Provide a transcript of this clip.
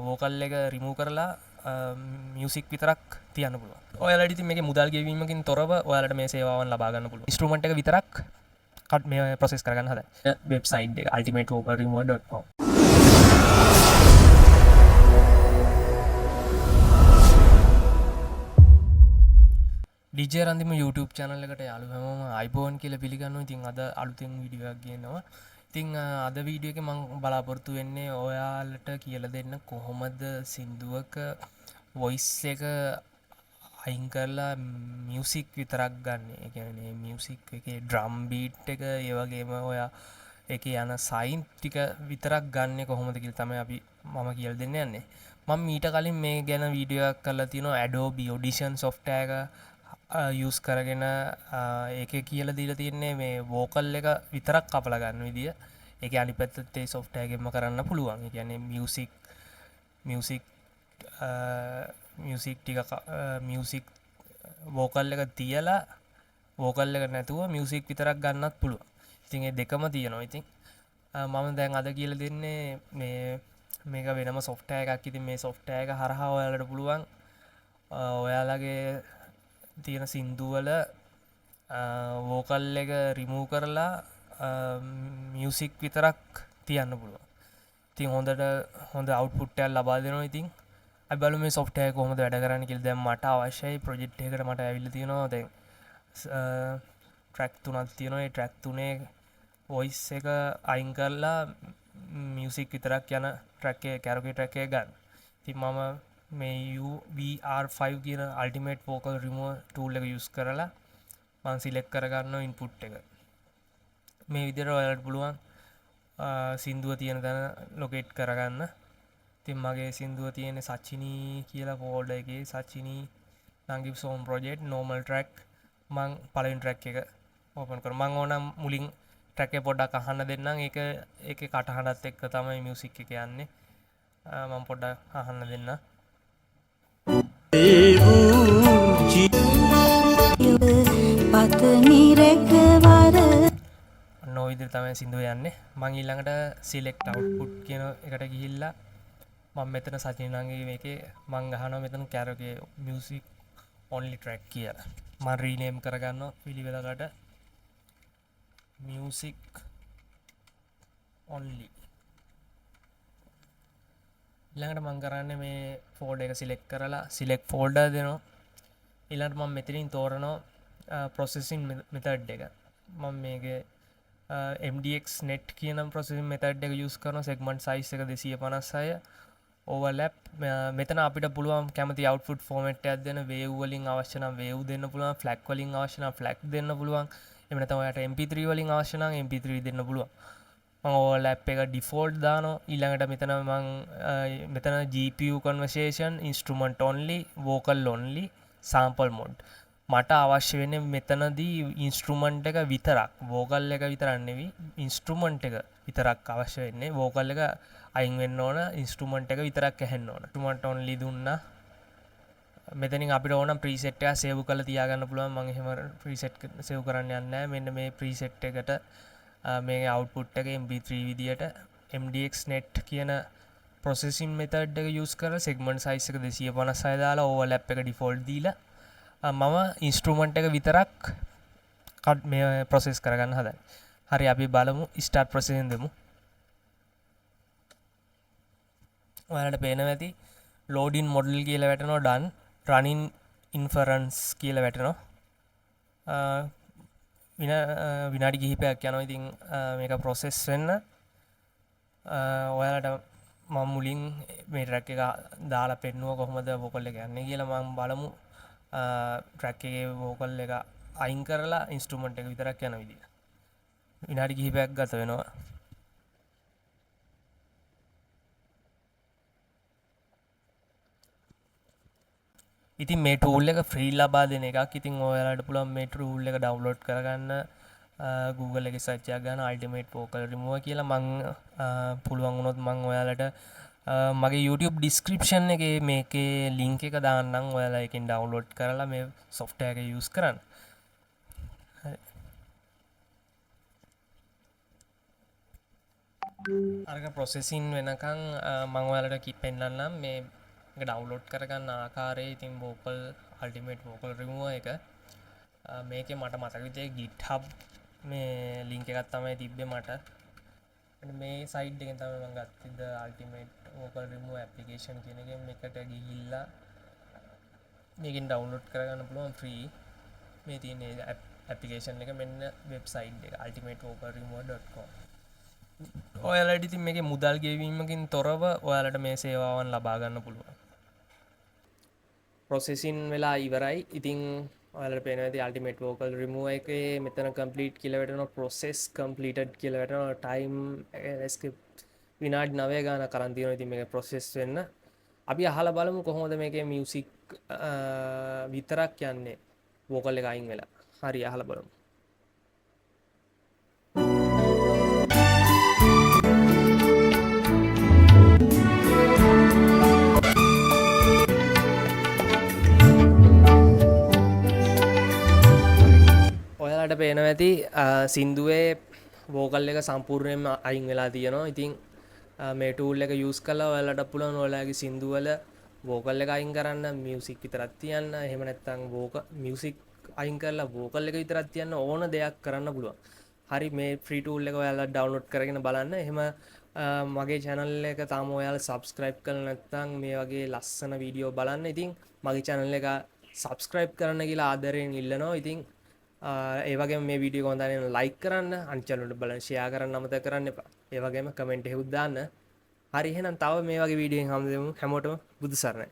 Vocal එක රිමූ කරලා music විතරක් තියන්න පුළුවන්. ඔයාලට ඉතින් මේකේ මුදල් ගෙවීමකින් තොරව ඔයාලට මේ සේවාවන් ලබා ගන්න පුළුවන්. ඉන්ස්ට්‍රුමන්ට් එක විතරක් කට් මේ ප්‍රොසෙස් කරගන්න හදයි. වෙබ්සයිට් එක ultimatevocalremover.com. DJ Randima YouTube channel එකට යාළුවෝ හැමෝම අයිබෝන් කියලා පිළිගන්නවා. ඉතින් අද අලුතෙන් වීඩියෝ එකක් ගේනවා. ඉතින් අද වීඩියෝ එකේ මම බලාපොරොත්තු වෙන්නේ ඔයාලට කියලා දෙන්න කොහොමද සින්දුවක voice එක අයින් කරලා මියුසික් විතරක් ගන්න. ඒ කියන්නේ මියුසික් එකේ ඩ්‍රම් බීට් එක ඒ වගේම ඔයා ඒකේ යන සයින් ටික විතරක් ගන්න කොහොමද කියලා තමයි අපි මම කියලා දෙන්න යන්නේ. මම මීට කලින් මේ ගැන වීඩියෝ එකක් කරලා තියෙනවා Adobe Audition software එක යස් කරගෙන ඒක කියලා දීලා තියන්නේ මේ වෝකල් එක විතරක් කපලා ගන්න විදිය. ඒක අනිත් පැත්තත් ඒ software එකෙන්ම කරන්න පුළුවන්. ඒ කියන්නේ මියුසික් ටික මියුසික් වෝකල් එක තියලා වෝකල් එක නැතුව මියුසික් විතරක් ගන්නත් පුළුවන්. ඉතින් ඒ දෙකම තියෙනවා. ඉතින් මම දැන් අද කියලා දෙන්නේ මේක වෙනම software එකක්. ඉතින් මේ software එක හරහා ඔයාලට පුළුවන් ඔයාලගේ තියෙන සින්දුවල වෝකල් එක රිමූ කරලා මියුසික් විතරක් තියන්න පුළුවන්. ඉතින් හොඳ අවුට්පුට් එකක් ලබා දෙනවා. ඉතින් අපි බලමු මේ software එක කොහොමද වැඩ කරන්නේ කියලා. දැන් මට අවශ්‍යයි project එකකට මට ඇවිල්ලා තියෙනවා දැන් track 3ක් තියෙනවා. ඒ track 3 voice එක අයින් කරලා මියුසික් විතරක් යන track එක karaoke track එක ගන්න. ඉතින් මම මේ UVR5 කියන Ultimate Vocal Remover tool එක use කරලා මම select කරගන්නවා input එක. මේ විදිහට ඔයාලට පුළුවන් සින්දුව තියෙන තැන locate කරගන්න. ඉතින් මගේ සින්දුව තියෙන්නේ සචිනී කියලා folder එකේ සචිනී නංගි song project normal track. මම පළවෙනි track එක open කරමු. මම ඕනම් මුලින් track එක පොඩ්ඩක් අහන්න දෙන්නම්. ඒකේ කටහඬත් එක්ක තමයි music එක යන්නේ. මම පොඩ්ඩක් අහන්න දෙන්න. නොවිදිහට තමයි සින්දුව යන්නේ. මම ඊළඟට select output කියන එකට ගිහිල්ලා මම මෙතන සචිනංගේ මේකේ මම ගහනවා මෙතන karaoke music only track කියලා. මම rename කරගන්නවා පිළිවෙලකට music only. ඊළඟට මම කරන්නේ මේ folder එක select කරලා select folder දෙනවා. ඊළඟට මම මෙතනින් තෝරනවා processing method එක. මම මේකේ MDX net කියන processing method එක use කරනවා. segment size එක 256 overlap. මෙතන අපිට පුළුවන් කැමති output format එකක් දෙන්න. wave වලින් අවශ්‍ය නම් wave දෙන්න පුළුවන්. FLAC වලින් අවශ්‍ය නම් FLAC දෙන්න පුළුවන්. එහෙම නැත්නම් ඔයාලට MP3 වලින් අවශ්‍ය නම් MP3 දෙන්න පුළුවන්. මම overlap එක default දානවා. ඊළඟට මෙතන GPU conversation instrument only vocal only sample mode. මට අවශ්‍ය වෙන්නේ මෙතනදී ඉන්ස්ට්‍රුමන්ට් එක විතරක්. වෝකල් එක විතරක් නෙවෙයි ඉන්ස්ට්‍රුමන්ට් එක විතරක් අවශ්‍ය වෙන්නේ. වෝකල් එක අයින් වෙන්න ඕන. ඉන්ස්ට්‍රුමන්ට් එක විතරක් ඇහෙන්න ඕන. ඉන්ස්ට්‍රුමන්ට් only දුන්නා. මෙතනින් අපිට ඕන preset එක save කරලා තියාගන්න පුළුවන්. මම එහෙම preset save කරන්න යන්නේ නැහැ. මෙන්න මේ preset එකට මේ output එක MP3 විදියට MDX net කියන processing method එක use කරලා segment size එක 256 දාලා overlap එක default දීලා මම ඉන්ස්ට්‍රුමන්ට් එක විතරක් මේ process කරගන්න හදන්නේ. හරි අපි බලමු start processing දෙමු. ඔයාලට පේනවා ඇති loading model කියලා වැටෙනවා done running inference කියලා වැටෙනවා. විනාඩි කිහිපයක් යනවා. ඉතින් මේක process වෙන්න ඔයාලට මම මුලින් මේ track එක දාලා පෙන්නුවා කොහොමද vocal එක යන්නේ කියලා. මම බලමු track එකේ vocal එක අයින් කරලා instrument එක විතරක් යන විදිය. විනාඩි කිහිපයක් ගත වෙනවා. ඉතින් මේ tool එක free ලබා දෙන එකක්. ඉතින් ඔයාලට පුළුවන් මේ tool එක download කරගන්න Google එකේ search එකක් ගන්න Ultimate Vocal Remover කියලා. මම පුළුවන් වුණොත් මම ඔයාලට මගේ YouTube description එකේ මේකේ link එක දාන්නම්. ඔයාලා එකෙන් download කරලා මේ software එක use කරන්න. අරක ප්‍රොසෙසින් වෙනකං මං ඔයාලට පෙන්වන්නම් මේ ඩවුන්ලෝඩ් කරගන්න ආකාරයේ. ඉතින් වෝකල් අල්ටිමේට් වෝකල් රිමූවර් එක මේකේ මට මතක විදිහට GitHub මේ ලින්ක් එකක් තමයි තිබ්බේ මට. මේ සයිට් එකෙන් තමයි මම ගත්තේ the ultimate vocal remove application කියන එක. මේකට ගිහිල්ලා මේකෙන් ඩවුන්ලෝඩ් කරගන්න පුළුවන් ෆ්‍රී. මේ තියෙන ඇප්ලිකේෂන් එක මෙන්න වෙබ්සයිට් එක ultimatevocal.com. ඔයාලට ඉතින් මේකේ මුදල් ගෙවීමකින් තොරව ඔයාලට මේ සේවාවන් ලබා ගන්න පුළුවන්. ප්‍රොසෙසින් වෙලා ඉවරයි. ඉතින් ඔයාලට පේනවා ඇති ultimate vocal remove එකේ මෙතන complete කියලා වැටෙනවා, process completed කියලා වැටෙනවා, time skip විනාඩි 9 ගානක් කරන් තියෙනවා. ඉතින් මේක process වෙන්න අපි අහලා බලමු කොහොමද මේකේ music විතරක් යන්නේ vocal එක අයින් වෙලා. හරි අහලා බලමු. ඔයාලට පේනවා ඇති සින්දුවේ වෝකල් එක සම්පූර්ණයෙන්ම අයින් වෙලා තියෙනවා. ඉතින් මේ ටූල් එක යූස් කරලා ඔයාලට පුළුවන් ඔයාලගේ සින්දු වල වෝකල් එක අයින් කරන්න, මියුසික් විතරක් තියන්න, එහෙම නැත්නම් මියුසික් අයින් කරලා වෝකල් එක විතරක් තියන්න, ඕන දෙයක් කරන්න පුළුවන්. හරි මේ ෆ්‍රී ටූල් එක ඔයාලා ඩවුන්ලෝඩ් කරගෙන බලන්න. එහෙම මගේ channel එක තාම ඔයාලා subscribe කරලා නැත්නම් මේ වගේ ලස්සන වීඩියෝ බලන්න. ඉතින් මගේ channel එක subscribe කරන්න කියලා ආදරයෙන් ඉල්ලනවා. ඉතින් ඒ වගේම මේ වීඩියෝ එක හොඳ නම් like කරන්න, අනිත් channel එක බලන්න share කරන්න අමතක කරන්න එපා. ඒ වගේම comment එකකුත් දාන්න. හරි එහෙනම් තව මේ වගේ වීඩියෝ එකක් හම්බෙමු. හැමෝටම බුදු සරණයි.